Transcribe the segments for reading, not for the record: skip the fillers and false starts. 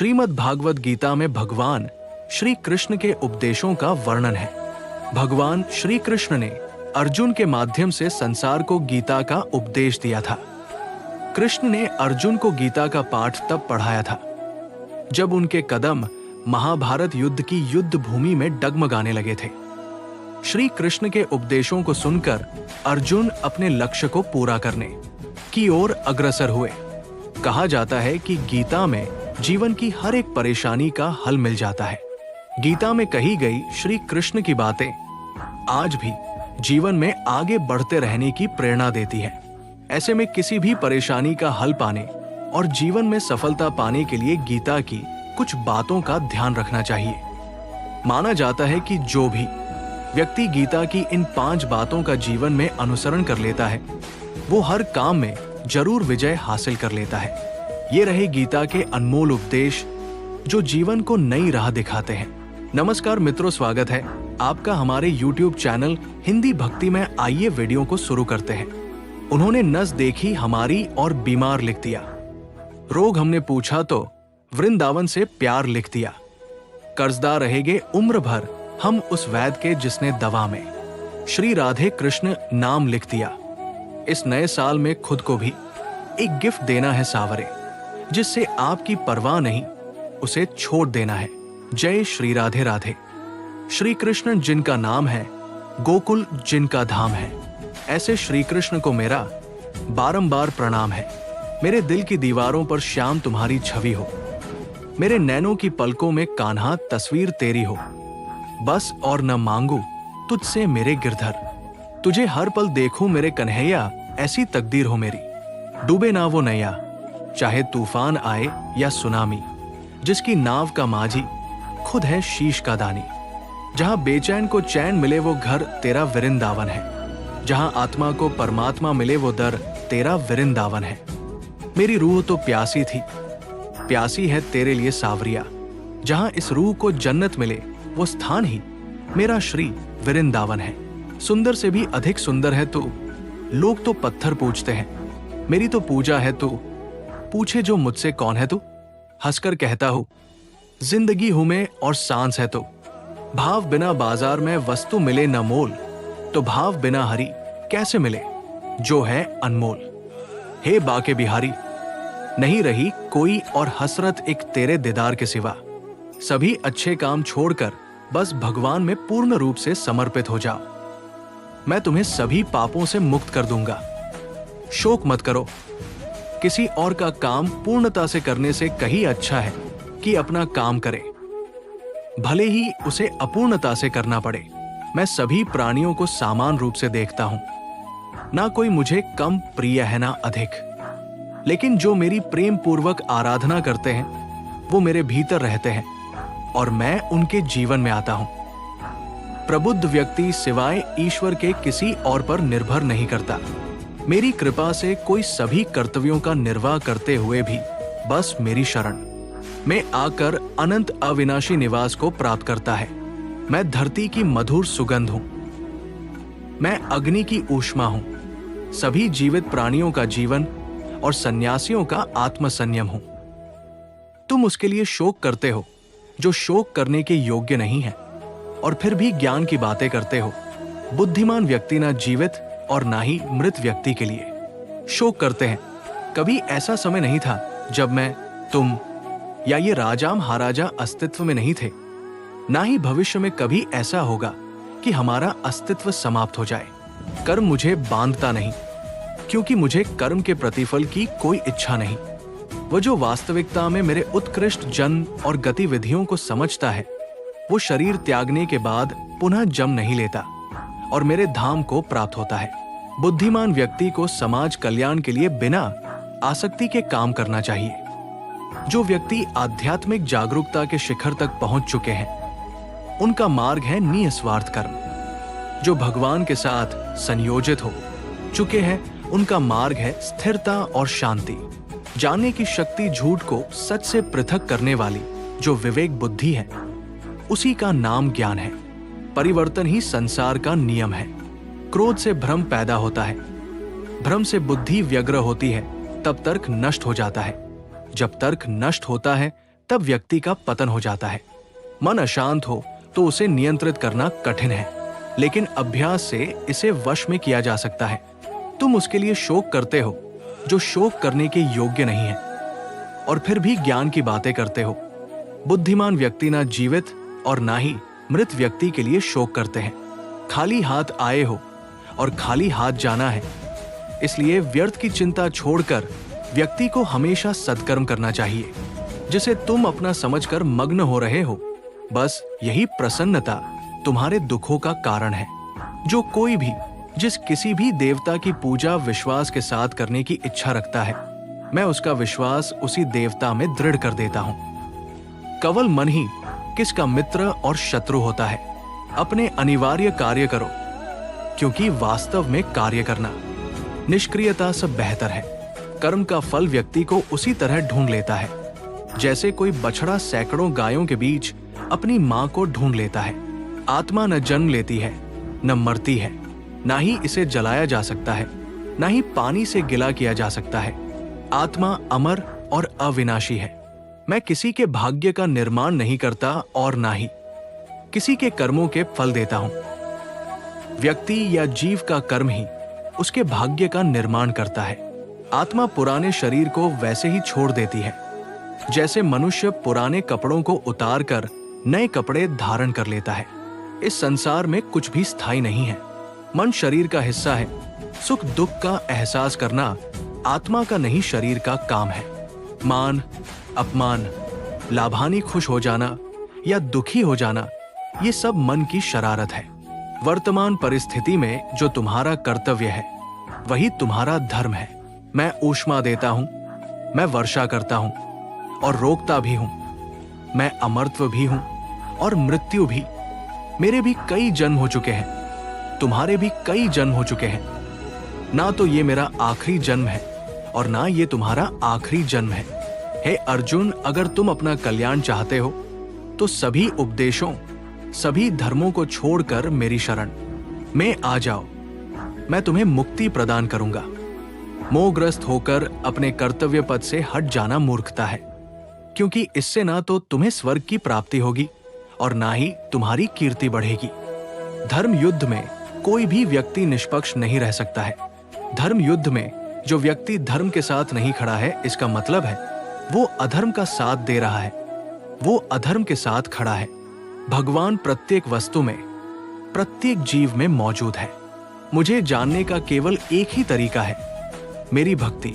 श्रीमद् भागवत गीता में भगवान श्री कृष्ण के उपदेशों का वर्णन है। भगवान श्री कृष्ण ने अर्जुन के माध्यम से संसार को गीता का उपदेश दिया था। कृष्ण ने अर्जुन को गीता का पाठ तब पढ़ाया था जब उनके कदम महाभारत युद्ध की युद्ध भूमि में डगमगाने लगे थे। श्री कृष्ण के उपदेशों को सुनकर अर्जुन अपने लक्ष्य को पूरा करने की ओर अग्रसर हुए। कहा जाता है कि गीता में जीवन की हर एक परेशानी का हल मिल जाता है। गीता में कही गई श्री कृष्ण की बातें आज भी जीवन में आगे बढ़ते रहने की प्रेरणा देती है। ऐसे में किसी भी परेशानी का हल पाने और जीवन में सफलता पाने के लिए गीता की कुछ बातों का ध्यान रखना चाहिए। माना जाता है कि जो भी व्यक्ति गीता की इन 5 बातों का जीवन में अनुसरण कर लेता है वो हर काम में जरूर विजय हासिल कर लेता है। ये रहे गीता के अनमोल उपदेश जो जीवन को नई राह दिखाते हैं। नमस्कार मित्रों, स्वागत है आपका हमारे YouTube चैनल हिंदी भक्ति में। आइए वीडियो को शुरू करते हैं। उन्होंने नस देखी हमारी और बीमार लिख दिया, रोग हमने पूछा तो वृंदावन से प्यार लिख दिया। कर्जदार रहेंगे उम्र भर हम उस वैद्य के जिसने दवा में श्री राधे कृष्ण नाम लिख दिया। इस नए साल में खुद को भी एक गिफ्ट देना है सावरे, जिससे आपकी परवाह नहीं उसे छोड़ देना है। जय श्री राधे राधे। श्री कृष्ण जिनका नाम है, गोकुल जिनका धाम है, ऐसे श्री कृष्ण को मेरा बारंबार प्रणाम है। मेरे दिल की दीवारों पर श्याम तुम्हारी छवि हो, मेरे नैनों की पलकों में कान्हा तस्वीर तेरी हो। बस और न मांगू तुझसे मेरे गिरधर, तुझे हर पल देखूं मेरे कन्हैया। ऐसी तकदीर हो मेरी, डूबे ना वो नैया, चाहे तूफान आए या सुनामी। जिसकी नाव का माझी खुद है शीश का दानी। जहां बेचैन को चैन मिले वो घर तेरा वृंदावन है। जहां आत्मा को परमात्मा मिले वो दर तेरा वृंदावन है। मेरी रूह तो प्यासी थी, प्यासी है तेरे लिए सावरिया। जहां इस रूह को जन्नत मिले वो स्थान ही मेरा श्री वृंदावन है। सुंदर से भी अधिक सुंदर है तू, लोग तो पत्थर पूजते हैं, मेरी तो पूजा है तू। पूछे जो मुझसे कौन है तू, हंसकर कहता हूं जिंदगी हूं मैं और सांस है तू। भाव बिना बाजार में वस्तु मिले न मोल, तो भाव बिना हरि कैसे मिले जो है अनमोल। हे बाके बिहारी, नहीं रही कोई और हसरत एक तेरे दीदार के सिवा। सभी अच्छे काम छोड़कर बस भगवान में पूर्ण रूप से समर्पित हो जाओ। मैं तुम्हें सभी पापों से मुक्त कर दूंगा। शोक मत करो, किसी और का काम पूर्णता से करने से कहीं अच्छा है कि अपना काम करे, भले ही उसे अपूर्णता से करना पड़े। मैं सभी प्राणियों को समान रूप से देखता हूं, ना कोई मुझे कम प्रिय है ना अधिक। लेकिन जो मेरी प्रेम पूर्वक आराधना करते हैं वो मेरे भीतर रहते हैं और मैं उनके जीवन में आता हूं। प्रबुद्ध व्यक्ति सिवाय ईश्वर के किसी और पर निर्भर नहीं करता। मेरी कृपा से कोई सभी कर्तव्यों का निर्वाह करते हुए भी बस मेरी शरण में आकर अनंत अविनाशी निवास को प्राप्त करता है। मैं धरती की मधुर सुगंध हूं, मैं अग्नि की ऊष्मा हूं, सभी जीवित प्राणियों का जीवन और सन्यासियों का आत्मसंयम हूं। तुम उसके लिए शोक करते हो जो शोक करने के योग्य नहीं है और फिर भी ज्ञान की बातें करते हो। बुद्धिमान व्यक्ति ना जीवित और ना ही मृत व्यक्ति के लिए शोक करते हैं। कभी ऐसा समय नहीं था जब मैं, तुम या ये राजा महाराजा अस्तित्व में नहीं थे, ना ही भविष्य में कभी ऐसा होगा कि हमारा अस्तित्व समाप्त हो जाए। कर्म मुझे बांधता नहीं, क्योंकि मुझे कर्म के प्रतिफल की कोई इच्छा नहीं। वो जो वास्तविकता में मेरे उत्कृष्ट जन्म और गतिविधियों को समझता है वो शरीर त्यागने के बाद पुनः जन्म नहीं लेता और मेरे धाम को प्राप्त होता है। बुद्धिमान व्यक्ति को समाज कल्याण के लिए बिना आसक्ति के काम करना चाहिए। जो व्यक्ति आध्यात्मिक जागरूकता के शिखर तक पहुंच चुके हैं उनका मार्ग है निस्वार्थ कर्म। जो भगवान के साथ संयोजित हो चुके हैं उनका मार्ग है स्थिरता और शांति। जानने की शक्ति झूठ को सच से पृथक करने वाली जो विवेक बुद्धि है उसी का नाम ज्ञान है। परिवर्तन ही संसार का नियम है। क्रोध से भ्रम पैदा होता है, भ्रम से बुद्धि व्यग्र होती है, तब तर्क नष्ट हो जाता है। जब तर्क नष्ट होता है तब व्यक्ति का पतन हो जाता है। मन अशांत हो तो उसे नियंत्रित करना कठिन है, लेकिन अभ्यास से इसे वश में किया जा सकता है। तुम उसके लिए शोक करते हो जो शोक करने के योग्य नहीं है, और फिर भी ज्ञान की बातें करते हो। बुद्धिमान व्यक्ति ना जीवित और ना ही मृत व्यक्ति के लिए शोक करते हैं। खाली हाथ आए हो और खाली हाथ जाना है, इसलिए व्यर्थ की चिंता छोड़कर व्यक्ति को हमेशा सत्कर्म करना चाहिए, जिसे तुम अपना समझकर मग्न हो रहे हो। बस यही प्रसन्नता तुम्हारे दुखों का कारण है। जो कोई भी जिस किसी भी देवता की पूजा विश्वास के साथ करने की इच्छा रखता है, मैं उसका विश्वास उसी देवता में दृढ़ कर देता हूं। केवल मन ही किसका मित्र और शत्रु होता है। अपने अनिवार्य कार्य करो, क्योंकि वास्तव में कार्य करना निष्क्रियता से बेहतर है। कर्म का फल व्यक्ति को उसी तरह ढूंढ लेता है जैसे कोई बछड़ा सैकड़ों गायों के बीच अपनी मां को ढूंढ लेता है। आत्मा न जन्म लेती है, न मरती है, ना ही इसे जलाया जा सकता है, ना ही पानी से गिला किया जा सकता है। आत्मा अमर और अविनाशी है। मैं किसी के भाग्य का निर्माण नहीं करता और ना ही किसी के कर्मों के फल देता हूं। व्यक्ति या जीव का कर्म ही उसके भाग्य का निर्माण करता है। आत्मा पुराने शरीर को वैसे ही छोड़ देती है जैसे मनुष्य पुराने कपड़ों को उतार कर नए कपड़े धारण कर लेता है। इस संसार में कुछ भी स्थायी नहीं है। मन शरीर का हिस्सा है। सुख दुख का एहसास करना आत्मा का नहीं शरीर का काम है। मान अपमान, लाभानी खुश हो जाना या दुखी हो जाना, ये सब मन की शरारत है। वर्तमान परिस्थिति में जो तुम्हारा कर्तव्य है वही तुम्हारा धर्म है। मैं ऊष्मा देता हूं, मैं वर्षा करता हूं और रोकता भी हूं। मैं अमरत्व भी हूं और मृत्यु भी। मेरे भी कई जन्म हो चुके हैं, तुम्हारे भी कई जन्म हो चुके हैं। ना तो ये मेरा आखिरी जन्म है और ना ये तुम्हारा आखिरी जन्म है। हे अर्जुन, अगर तुम अपना कल्याण चाहते हो तो सभी उपदेशों, सभी धर्मों को छोड़कर मेरी शरण में आ जाओ। मैं तुम्हें मुक्ति प्रदान करूंगा। मोहग्रस्त होकर अपने कर्तव्य पद से हट जाना मूर्खता है, क्योंकि इससे ना तो तुम्हें स्वर्ग की प्राप्ति होगी और ना ही तुम्हारी कीर्ति बढ़ेगी। धर्म युद्ध में कोई भी व्यक्ति निष्पक्ष नहीं रह सकता है। धर्म युद्ध में जो व्यक्ति धर्म के साथ नहीं खड़ा है, इसका मतलब है वो अधर्म का साथ दे रहा है, वो अधर्म के साथ खड़ा है। भगवान प्रत्येक वस्तु में, प्रत्येक जीव में मौजूद है। मुझे जानने का केवल एक ही तरीका है, मेरी भक्ति।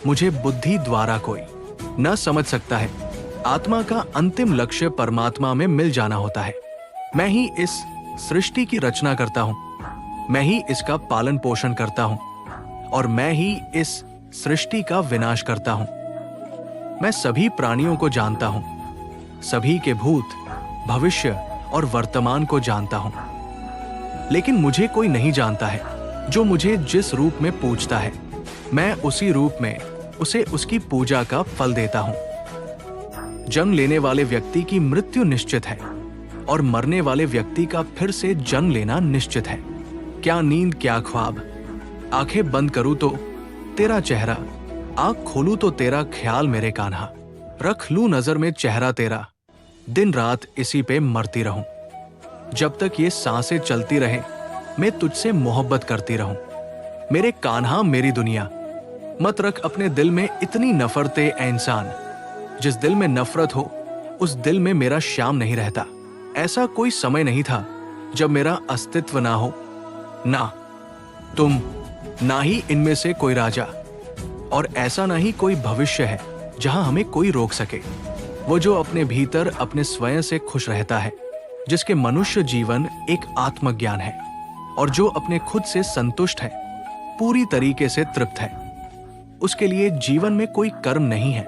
मुझे बुद्धि द्वारा कोई न समझ सकता है। आत्मा का अंतिम लक्ष्य परमात्मा में मिल जाना होता है। मैं ही इस सृष्टि की रचना करता हूं, मैं ही इसका पालन पोषण करता हूं और मैं ही इस सृष्टि का विनाश करता हूं। मैं सभी प्राणियों को जानता हूं, सभी के भूत, भविष्य और वर्तमान को जानता हूं। लेकिन मुझे कोई नहीं जानता है। जो मुझे जिस रूप में पूजता है, मैं उसी रूप में उसे उसकी पूजा का फल देता हूं। जन्म लेने वाले व्यक्ति की मृत्यु निश्चित है और मरने वाले व्यक्ति का फिर से जन्म लेना निश्चित है। क्या नींद, क्या ख्वाब। आंखें बंद करूं तो तेरा चेहरा, आंख खोलूं तो तेरा ख्याल मेरे कान्हा। रख लूं नजर में चेहरा तेरा, दिन रात इसी पे मरती रहूं। जब तक ये सांसें चलती रहे, मैं तुझसे मोहब्बत करती रहूं। मेरे कान्हा, मेरी दुनिया। मत रख अपने दिल में इतनी नफरतें ऐ इंसान। जिस दिल में नफरत हो, उस दिल में मेरा श्याम नहीं रहता। ऐसा कोई समय नहीं था जब मेरा अस्तित्व ना हो, ना तुम, ना ही इनमें से कोई राजा, और ऐसा ना ही कोई भविष्य है जहां हमें कोई रोक सके। वो जो अपने भीतर अपने स्वयं से खुश रहता है, जिसके मनुष्य जीवन एक आत्मज्ञान है और जो अपने खुद से संतुष्ट है, पूरी तरीके से तृप्त है, उसके लिए जीवन में कोई कर्म नहीं है।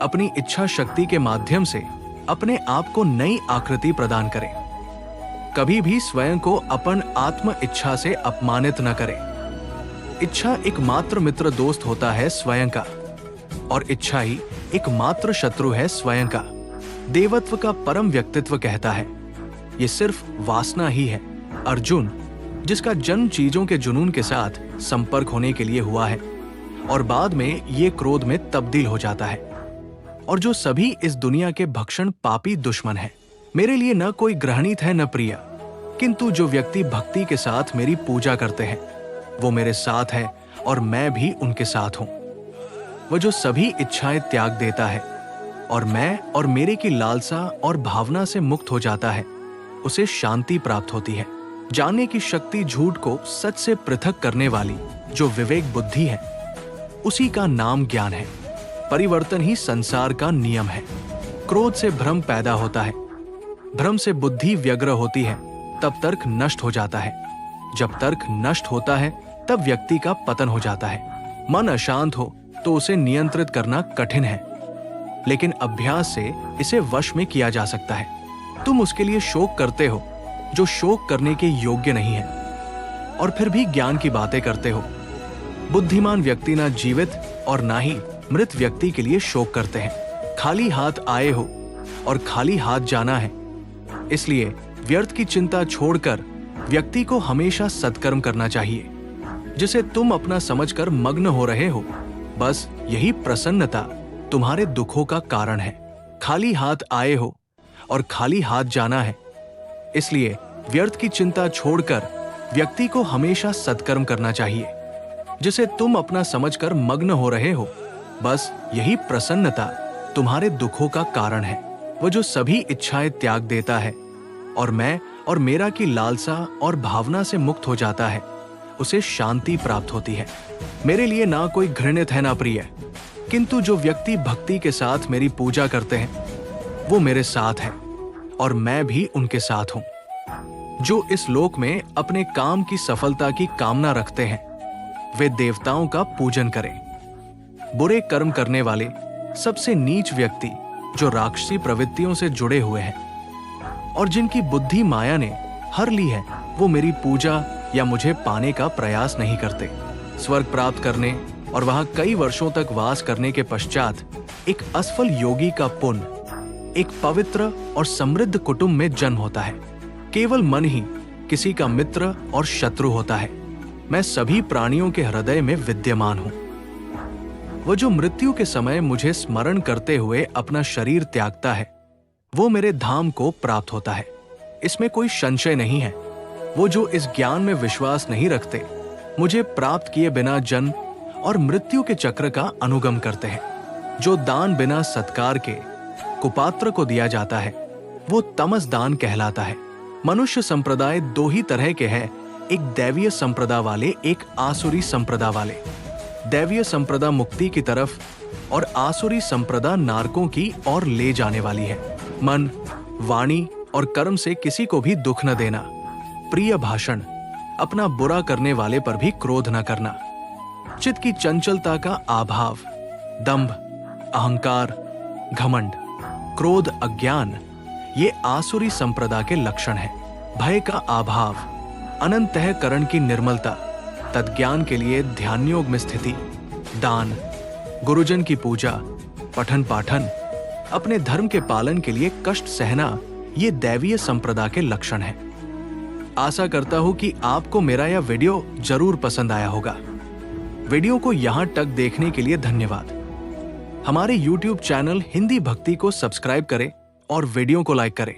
अपनी इच्छा शक्ति के माध्यम से अपने आप को नई आकृति प्रदान करें। कभी भी स्वयं को अपन आत्म इच्छा से अपमानित न करें। इच्छा एकमात्र मित्र दोस्त होता है स्वयं का, और इच्छा ही एकमात्र शत्रु है स्वयं का। देवत्व का परम व्यक्तित्व कहता है, ये सिर्फ वासना ही है अर्जुन, जिसका जन्म चीजों के जुनून के साथ संपर्क होने के लिए हुआ है और बाद में ये क्रोध में तब्दील हो जाता है। और जो सभी इस दुनिया के भक्षण पापी दुश्मन हैं। मेरे लिए न कोई ग्रहणीत है न प्रिय, किंतु जो व्यक्ति भक्ति के साथ मेरी पूजा करते हैं वो मेरे साथ है और मैं भी उनके साथ हूं। वह जो सभी इच्छाएं त्याग देता है और मैं और मेरे की लालसा और भावना से मुक्त हो जाता है, उसे शांति प्राप्त होती है। जानने की शक्ति झूठ को सच से पृथक करने वाली जो विवेक बुद्धि है, उसी का नाम ज्ञान है। परिवर्तन ही संसार का नियम है। क्रोध से भ्रम पैदा होता है, भ्रम से बुद्धि व्यग्र होती है, तब तर्क नष्ट हो जाता है। जब तर्क नष्ट होता है तब व्यक्ति का पतन हो जाता है। मन अशांत हो तो उसे नियंत्रित करना कठिन है, लेकिन अभ्यास से इसे वश में किया जा सकता है। तुम उसके लिए शोक करते हो जो शोक करने के योग्य नहीं है, और फिर भी ज्ञान की बातें करते हो। बुद्धिमान व्यक्ति ना जीवित और ना ही मृत व्यक्ति के लिए शोक करते हैं। खाली हाथ आए हो और खाली हाथ जाना है, इसलिए व्यर्थ की चिंता छोड़कर व्यक्ति को हमेशा सत्कर्म करना चाहिए। जिसे तुम अपना समझकर मग्न हो रहे हो, बस यही प्रसन्नता तुम्हारे दुखों का कारण है। खाली हाथ आए हो और खाली हाथ जाना है, इसलिए व्यर्थ की चिंता छोड़कर व्यक्ति को हमेशा सत्कर्म करना चाहिए। जिसे तुम अपना समझकर मग्न हो रहे हो, बस यही प्रसन्नता तुम्हारे दुखों का कारण है। वह जो सभी इच्छाएं त्याग देता है और मैं और मेरा की लालसा और भावना से मुक्त हो जाता है, उसे शांति प्राप्त होती है। मेरे लिए ना कोई घृणित है ना प्रिय, किंतु जो व्यक्ति भक्ति के साथ मेरी पूजा करते हैं वो मेरे साथ है और मैं भी उनके साथ हूं। जो इस लोक में अपने काम की सफलता की कामना रखते हैं वे देवताओं का पूजन करें। बुरे कर्म करने वाले सबसे नीच व्यक्ति जो राक्षसी प्रवृत्तियों से जुड़े हुए हैं और जिनकी बुद्धि माया ने हर ली है, वो मेरी पूजा या मुझे पाने का प्रयास नहीं करते। स्वर्ग प्राप्त करने और वहां कई वर्षों तक वास करने के पश्चात एक असफल योगी का पुण्य एक पवित्र और समृद्ध कुटुंब में जन्म होता है। केवल मन ही किसी का मित्र और शत्रु होता है। मैं सभी प्राणियों के हृदय में विद्यमान हूं। वह जो मृत्यु के समय मुझे स्मरण करते हुए अपना शरीर त्यागता है, वो मेरे धाम को प्राप्त होता है, इसमें कोई संशय नहीं है। वो जो इस ज्ञान में विश्वास नहीं रखते, मुझे प्राप्त किए बिना जन्म और मृत्यु के चक्र का अनुगम करते हैं। जो दान बिना सत्कार के कुपात्र को दिया जाता है, वो तमस दान कहलाता है। मनुष्य संप्रदाय दो ही तरह के हैं, एक दैवीय संप्रदा वाले, एक आसुरी संप्रदा वाले। दैवीय संप्रदा मुक्ति की तरफ और आसुरी संप्रदा नारकों की ओर ले जाने वाली है। मन, वाणी और कर्म से किसी को भी दुख न देना, प्रिय भाषण, अपना बुरा करने वाले पर भी क्रोध न करना, चित्त की चंचलता का अभाव, दंभ, अहंकार, घमंड, क्रोध, अज्ञान, ये आसुरी संप्रदा के लक्षण है। भय का अभाव, अनंतःकरण की निर्मलता, तत्ज्ञान के लिए ध्यान योग में स्थिति, दान, गुरुजन की पूजा, पठन पाठन, अपने धर्म के पालन के लिए कष्ट सहना, ये दैवीय संप्रदा के लक्षण हैं। आशा करता हूं कि आपको मेरा यह वीडियो जरूर पसंद आया होगा। वीडियो को यहां तक देखने के लिए धन्यवाद। हमारे YouTube चैनल हिंदी भक्ति को सब्सक्राइब करें और वीडियो को लाइक करें।